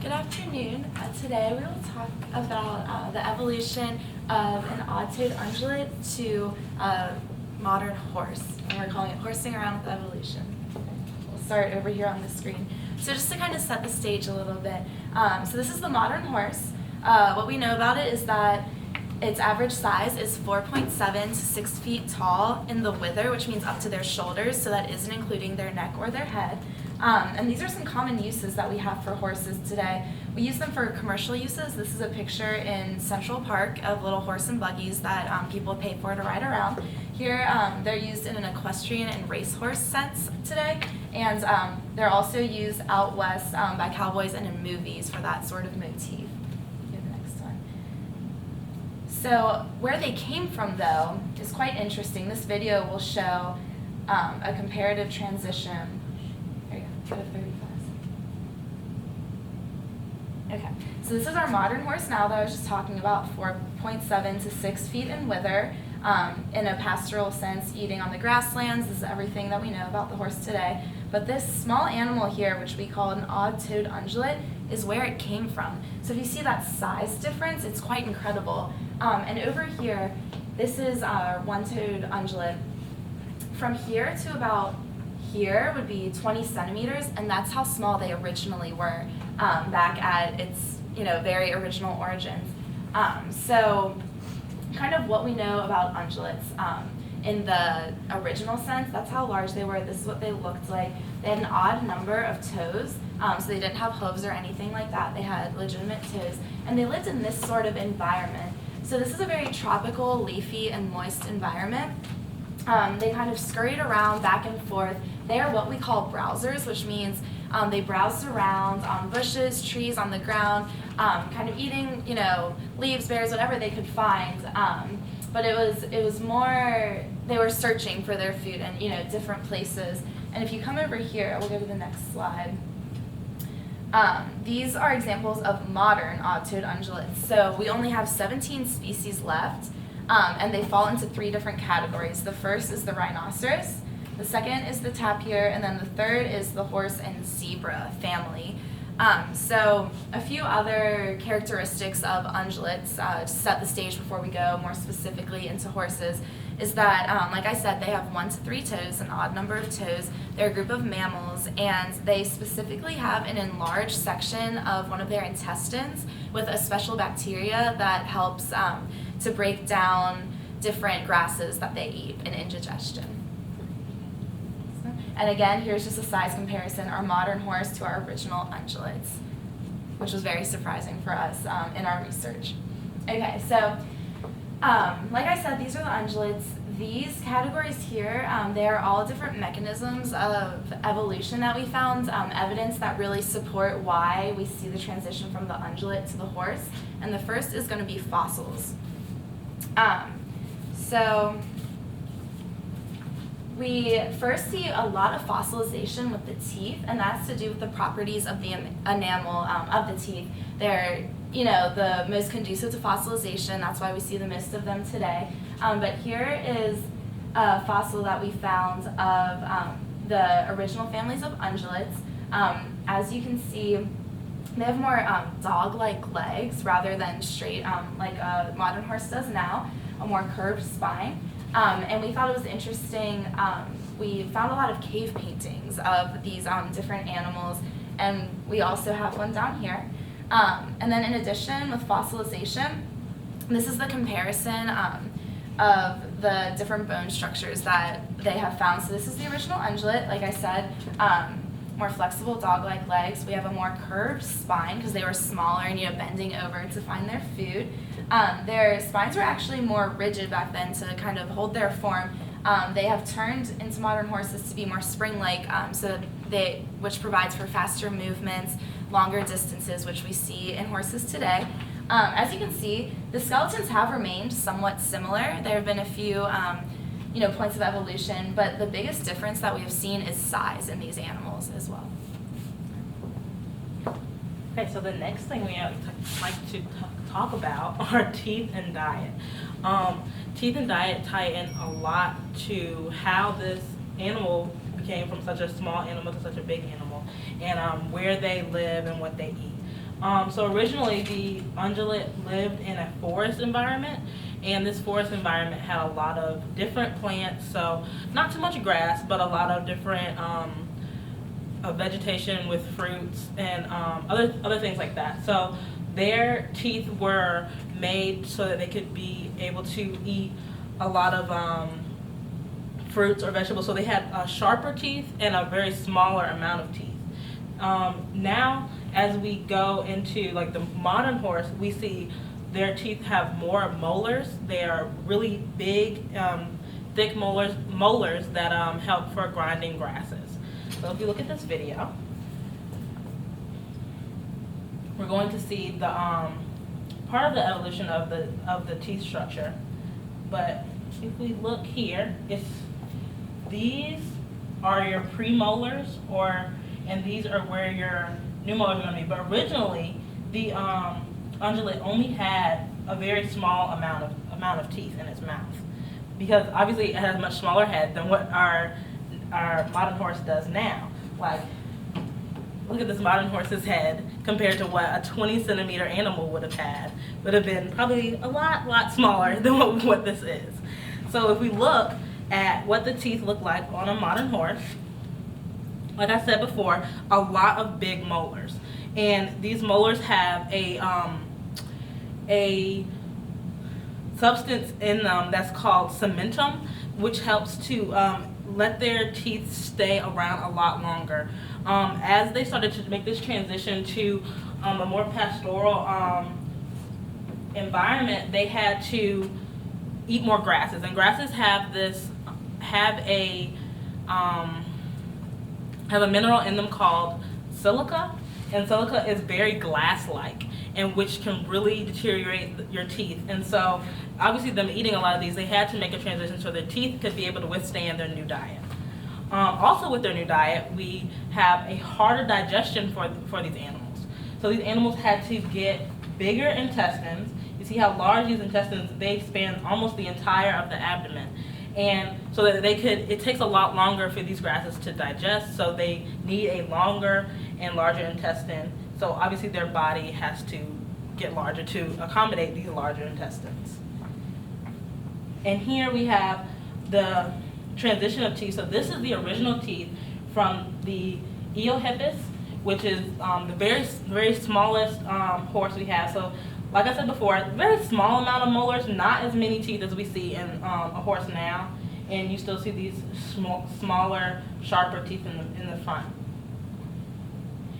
Good afternoon. Today we will talk about the evolution of an odd-toed ungulate to a modern horse, and we're calling it horsing around with evolution. We'll start over here on the screen. So just to kind of set the stage a little bit, so this is the modern horse. What we know about it is that its average size is 4.7 to 6 feet tall in the wither, which means up to their shoulders, so that isn't including their neck or their head. And these are some common uses that we have for horses today. We use them for commercial uses. This is a picture in Central Park of little horse and buggies that people pay for to ride around. Here, they're used in an equestrian and racehorse sense today, and they're also used out west by cowboys and in movies for that sort of motif. So where they came from, though, is quite interesting. This video will show a comparative transition. There you go, go 30 fast. Okay, so this is our modern horse now that I was just talking about, 4.7 to 6 feet in wither, in a pastoral sense, eating on the grasslands. This is everything that we know about the horse today. But this small animal here, which we call an odd-toed ungulate, is where it came from. So if you see that size difference, it's quite incredible. And over here, this is our one-toed ungulate. From here to about here would be 20 centimeters, and that's how small they originally were back at its very original origins. So kind of what we know about ungulates. In the original sense, that's how large they were. This is what they looked like. They had an odd number of toes, so they didn't have hooves or anything like that. They had legitimate toes, and they lived in this sort of environment. So this is a very tropical, leafy, and moist environment. They kind of scurried around back and forth. They are what we call browsers, which means they browsed around on bushes, trees, on the ground, kind of eating, leaves, berries, whatever they could find. But it was more, they were searching for their food in different places. And if you come over here, we'll go to the next slide. These are examples of modern odd-toed ungulates. So we only have 17 species left, and they fall into 3 different categories. The first is the rhinoceros, the second is the tapir, and then the third is the horse and zebra family. So a few other characteristics of ungulates, to set the stage before we go more specifically into horses, is that, like I said, they have 1 to 3 toes, an odd number of toes. They're a group of mammals, and they specifically have an enlarged section of one of their intestines with a special bacteria that helps to break down different grasses that they eat in indigestion. And again, here's just a size comparison, our modern horse to our original ungulates, which was very surprising for us in our research. Okay, so like I said, these are the ungulates. These categories here, they are all different mechanisms of evolution that we found, evidence that really support why we see the transition from the ungulate to the horse. And the first is going to be fossils. So we first see a lot of fossilization with the teeth, and that's to do with the properties of the enamel of the teeth. They're the most conducive to fossilization. That's why we see the most of them today. But here is a fossil that we found of the original families of ungulates. As you can see, they have more dog-like legs rather than straight like a modern horse does now, a more curved spine. And we thought it was interesting. We found a lot of cave paintings of these different animals, and we also have one down here. And then in addition, with fossilization, this is the comparison of the different bone structures that they have found. So this is the original ungulate, like I said, more flexible dog-like legs. We have a more curved spine because they were smaller and bending over to find their food. Their spines were actually more rigid back then to kind of hold their form. They have turned into modern horses to be more spring-like, which provides for faster movements, longer distances, which we see in horses today. As you can see, the skeletons have remained somewhat similar. There have been a few points of evolution, but the biggest difference that we have seen is size in these animals as well. Okay, so the next thing we like to talk about are teeth and diet. Teeth and diet tie in a lot to how this animal became from such a small animal to such a big animal. and where they live and what they eat. So originally the ungulate lived in a forest environment, and this forest environment had a lot of different plants, so not too much grass, but a lot of different vegetation with fruits and other things like that. So their teeth were made so that they could be able to eat a lot of fruits or vegetables. So they had sharper teeth and a very smaller amount of teeth. Now, as we go into like the modern horse, we see their teeth have more molars. They are really big, thick molars that help for grinding grasses. So if you look at this video, we're going to see the part of the evolution of the teeth structure. But if we look here, these are your premolars, and these are where your new molars are going to be. But originally, the ungulate only had a very small amount of teeth in its mouth, because obviously it has a much smaller head than what our modern horse does now. Like, look at this modern horse's head compared to what a 20-centimeter animal would have had. Would have been probably a lot smaller than what this is. So if we look at what the teeth look like on a modern horse, like I said before, a lot of big molars. And these molars have a substance in them that's called cementum, which helps to let their teeth stay around a lot longer. As they started to make this transition to a more pastoral environment, they had to eat more grasses, and grasses have a mineral in them called silica, and silica is very glass-like, and which can really deteriorate your teeth. And so obviously them eating a lot of these, they had to make a transition so their teeth could be able to withstand their new diet. Also with their new diet, we have a harder digestion for these animals. So these animals had to get bigger intestines. You see how large these intestines, they span almost the entire of the abdomen. And so that it takes a lot longer for these grasses to digest, so they need a longer and larger intestine. So obviously their body has to get larger to accommodate these larger intestines. And here we have the transition of teeth. So this is the original teeth from the Eohippus, which is the very smallest horse we have. So like I said before, very small amount of molars, not as many teeth as we see in a horse now, and you still see these smaller, sharper teeth in the front.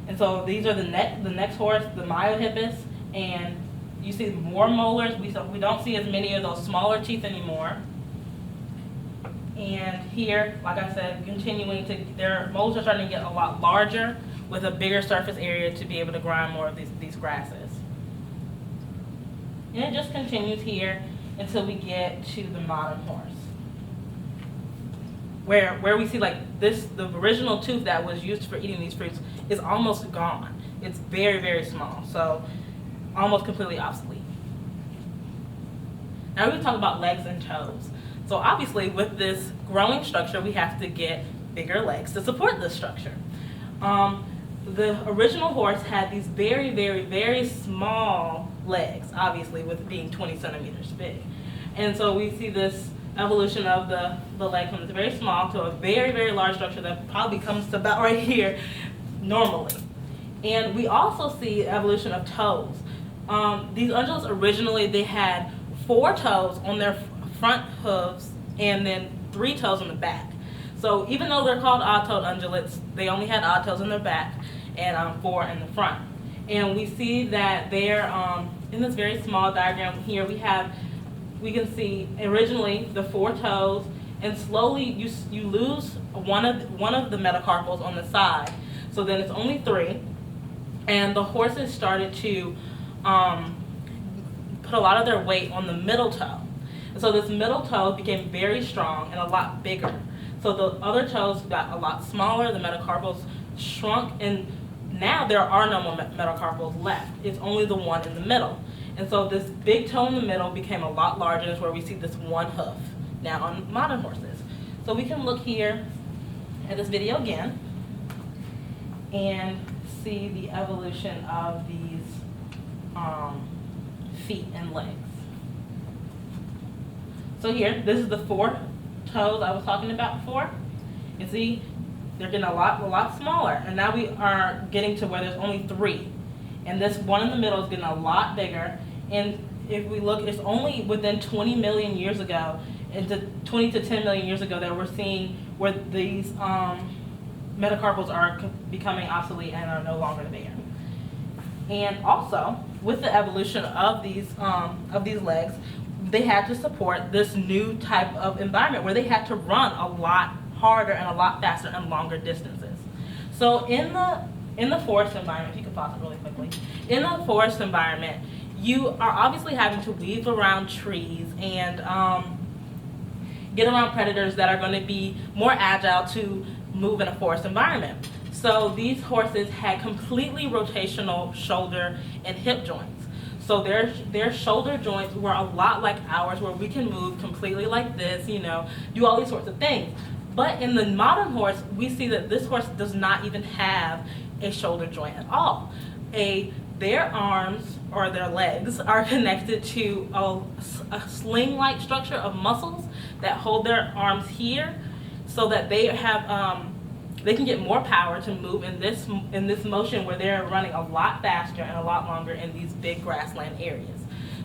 And so these are the next horse, the Myohippus, and you see more molars. We don't see as many of those smaller teeth anymore. And here, like I said, their molars are starting to get a lot larger with a bigger surface area to be able to grind more of these grasses. And it just continues here until we get to the modern horse, where we see like the original tooth that was used for eating these fruits is almost gone. It's very, very small, so almost completely obsolete. Now we talk about legs and toes. So obviously with this growing structure, we have to get bigger legs to support this structure. The original horse had these very, very, very small legs, obviously with being 20 centimeters big. And so we see this evolution of the leg from this very small to a very, very large structure that probably comes to about right here normally. And we also see evolution of toes. These ungulates originally, they had 4 toes on their front hooves and then 3 toes on the back. So even though they're called odd-toed ungulates, they only had odd toes on their back and 4 in the front. And we see that they're in this very small diagram here, we can see originally the 4 toes, and slowly you lose one of the metacarpals on the side. So then it's only 3, and the horses started to put a lot of their weight on the middle toe. And so this middle toe became very strong and a lot bigger. So the other toes got a lot smaller, the metacarpals shrunk, and now there are no more metacarpals left. It's only the one in the middle. And so this big toe in the middle became a lot larger, and that's where we see this one hoof now on modern horses. So we can look here at this video again. and see the evolution of these feet and legs. So here, this is the 4 toes I was talking about before. You see, they're getting a lot smaller, and now we are getting to where there's only 3. And this one in the middle is getting a lot bigger. And if we look, it's only within 20 million years ago, into 20 to 10 million years ago, that we're seeing where these metacarpals are becoming obsolete and are no longer there. And also, with the evolution of these legs, they had to support this new type of environment where they had to run a lot harder and a lot faster and longer distances. So in the forest environment, if you could pause it really quickly, in the forest environment, you are obviously having to weave around trees and get around predators that are going to be more agile to move in a forest environment. So these horses had completely rotational shoulder and hip joints. So their shoulder joints were a lot like ours, where we can move completely like this, do all these sorts of things. But in the modern horse, we see that this horse does not even have a shoulder joint at all. Their arms or their legs are connected to a sling-like structure of muscles that hold their arms here, so that they have they can get more power to move in this motion where they're running a lot faster and a lot longer in these big grassland areas.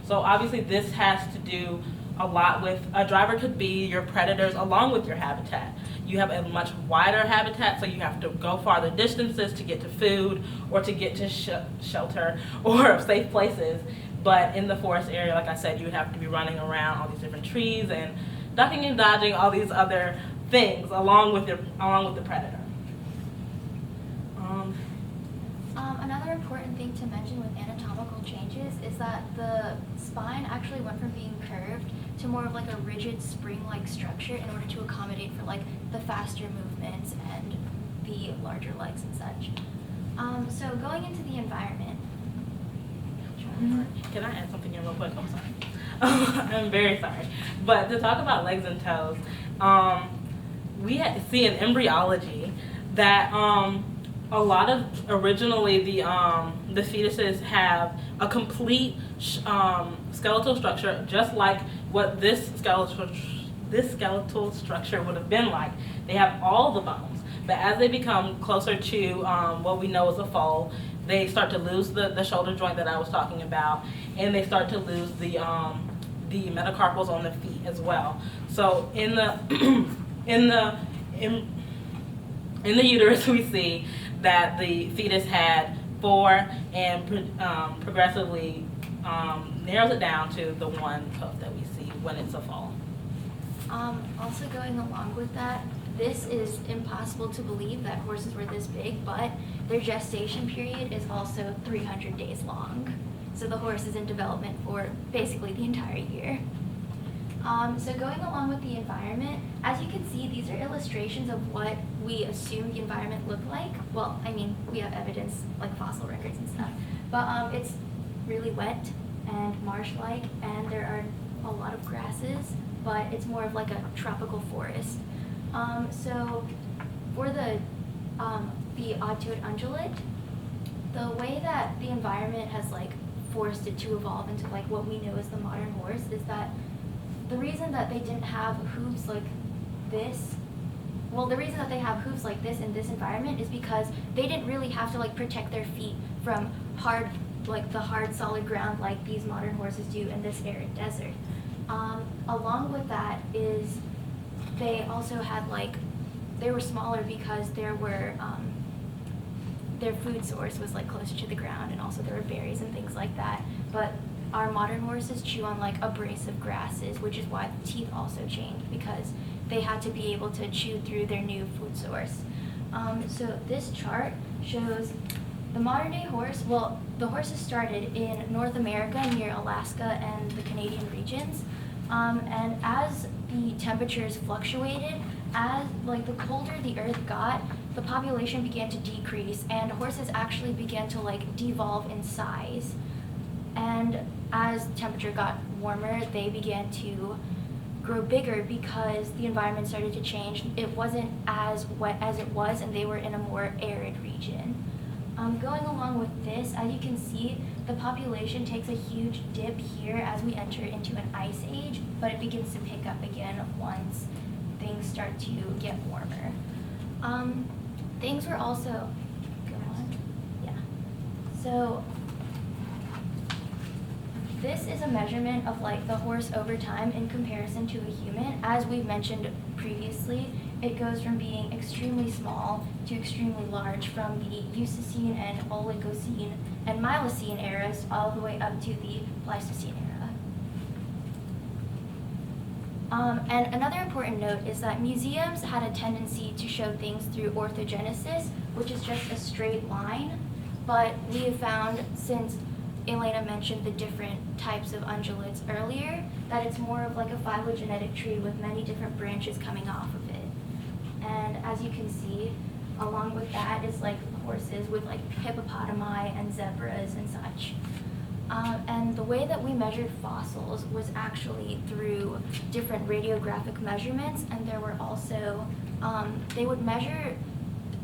So obviously this has to do a lot with, a driver could be your predators along with your habitat. You have a much wider habitat, so you have to go farther distances to get to food or to get to shelter or safe places. But in the forest area, like I said, you would have to be running around all these different trees and ducking and dodging all these other things along with the predator. Another important thing to mention with anatomical changes is that the spine actually went from being curved to more of like a rigid spring-like structure in order to accommodate for like the faster movements and the larger legs and such. So going into the environment. Can I add something here real quick? I'm sorry. I'm very sorry. But to talk about legs and toes, we see in embryology that a lot of originally the fetuses have a complete skeletal structure, just like what this skeletal structure would have been like. They have all the bones, but as they become closer to what we know as a foal, they start to lose the shoulder joint that I was talking about, and they start to lose the metacarpals on the feet as well. So in the uterus, we see that the fetus had 4 and progressively narrows it down to the 1 hoof that we see when it's a foal. Also going along with that, this is impossible to believe that horses were this big, but their gestation period is also 300 days long. So the horse is in development for basically the entire year. So going along with the environment, as you can see, these are illustrations of what we assume the environment looked like. Well, I mean, we have evidence like fossil records and stuff, but it's really wet and marsh-like, and there are a lot of grasses, but it's more of like a tropical forest. So for the odd-toed ungulate, the way that the environment has like forced it to evolve into like what we know as the modern horse is that the reason that they didn't have hooves like this, well, the reason that they have hooves like this in this environment is because they didn't really have to like protect their feet from the hard solid ground like these modern horses do in this arid desert. Along with that is they also had they were smaller because there were their food source was like closer to the ground, and also there were berries and things like that. But our modern horses chew on like abrasive grasses, which is why the teeth also changed, because they had to be able to chew through their new food source. So this chart shows the modern day horse. Well, the horses started in North America near Alaska and the Canadian regions. And as the temperatures fluctuated, as the colder the earth got, the population began to decrease, and horses actually began to devolve in size. And as temperature got warmer, they began to grow bigger because the environment started to change. It wasn't as wet as it was, and they were in a more arid region. Going along with this, as you can see, the population takes a huge dip here as we enter into an ice age, but it begins to pick up again once things start to get warmer. Things were also, go on, yeah. So this is a measurement of like the horse over time in comparison to a human. As we've mentioned previously, it goes from being extremely small to extremely large from the Eocene and Oligocene and Miocene eras all the way up to the Pleistocene era. And another important note is that museums had a tendency to show things through orthogenesis, which is just a straight line, but we have found, since Elena mentioned the different types of ungulates earlier, that it's more of like a phylogenetic tree with many different branches coming off of it. And as you can see, along with that is like horses with like hippopotami and zebras and such. And the way that we measured fossils was actually through different radiographic measurements, and there were also, they would measure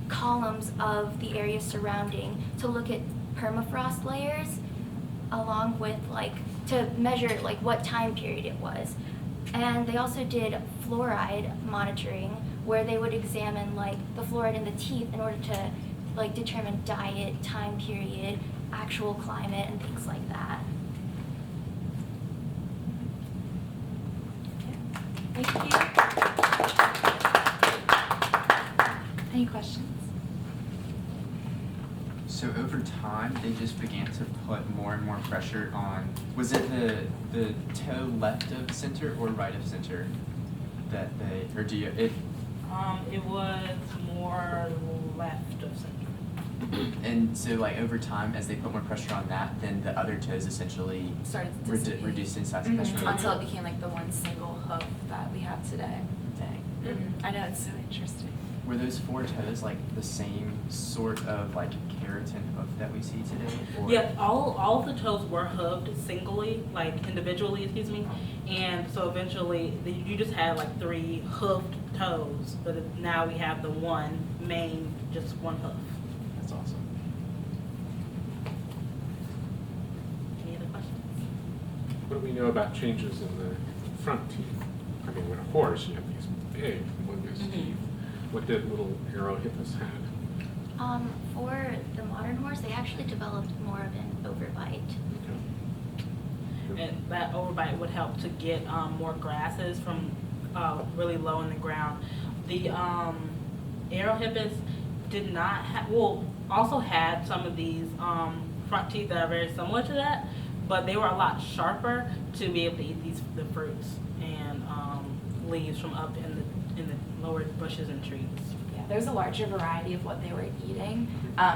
columns of the area surrounding to look at permafrost layers, along with like, to measure like what time period it was. And they also did fluoride monitoring, where they would examine like the fluoride in the teeth in order to like determine diet, time period, actual climate, and things like that. Thank you. Any questions? So over time, they just began to put more and more pressure on, was it the toe left of center or right of center that they, or do you, It was more left of center. and so like over time, as they put more pressure on that, then the other toes essentially Started to dissipate. reduced in size. Mhm. That's really Until cool. it became like the one single hoof that we have today. Dang. I know, it's so interesting. Were those four toes like the same sort of like keratin hoof that we see today? Or? Yeah, all of the toes were hooved singly, like individually, excuse me. And so eventually, you just had like 3 hooved toes, but now we have the one main, just one hoof. That's awesome. Any other questions? What do we know about changes in the front teeth? I mean, with a horse, you have these big, humongous teeth. What did little Aerohippus have? For the modern horse, they actually developed more of an overbite. And that overbite would help to get more grasses from really low in the ground. The Aerohippus did not have, well, also had some of these front teeth that are very similar to that, but they were a lot sharper to be able to eat the fruits and leaves from up in the lower bushes and trees. Yeah, there's a larger variety of what they were eating.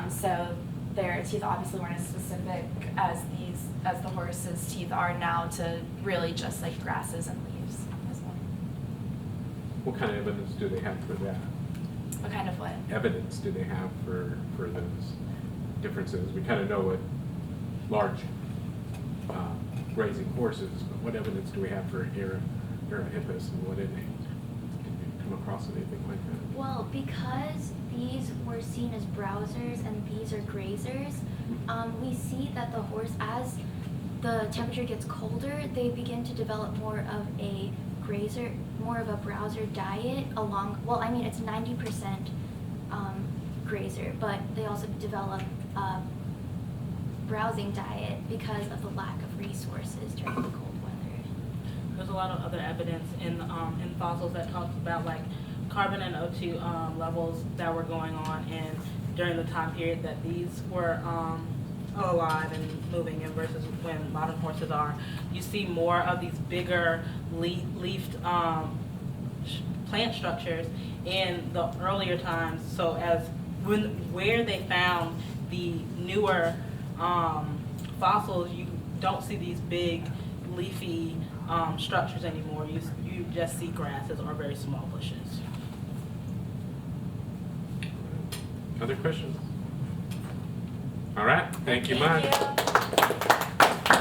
So their teeth obviously weren't as specific as the horse's teeth are now to really just like grasses and leaves as well. What kind of evidence do they have for that? What kind of what? Evidence do they have for those differences? We kind of know what large grazing horses, but what evidence do we have for Aerohippus and what it is? Did you come across anything like that? Well, because these were seen as browsers and these are grazers, we see that the horse, as the temperature gets colder, they begin to develop more of a grazer, more of a browser diet along, well, I mean, it's 90% grazer, but they also develop a browsing diet because of the lack of resources during the cold weather. There's a lot of other evidence in fossils that talks about like carbon and O2 levels that were going on during the time period that these were alive and moving in versus when modern horses are. You see more of these bigger leafed plant structures in the earlier times. So where they found the newer fossils, you don't see these big leafy structures anymore. You just see grasses or very small bushes. Other questions? All right, thank you Thank much. you.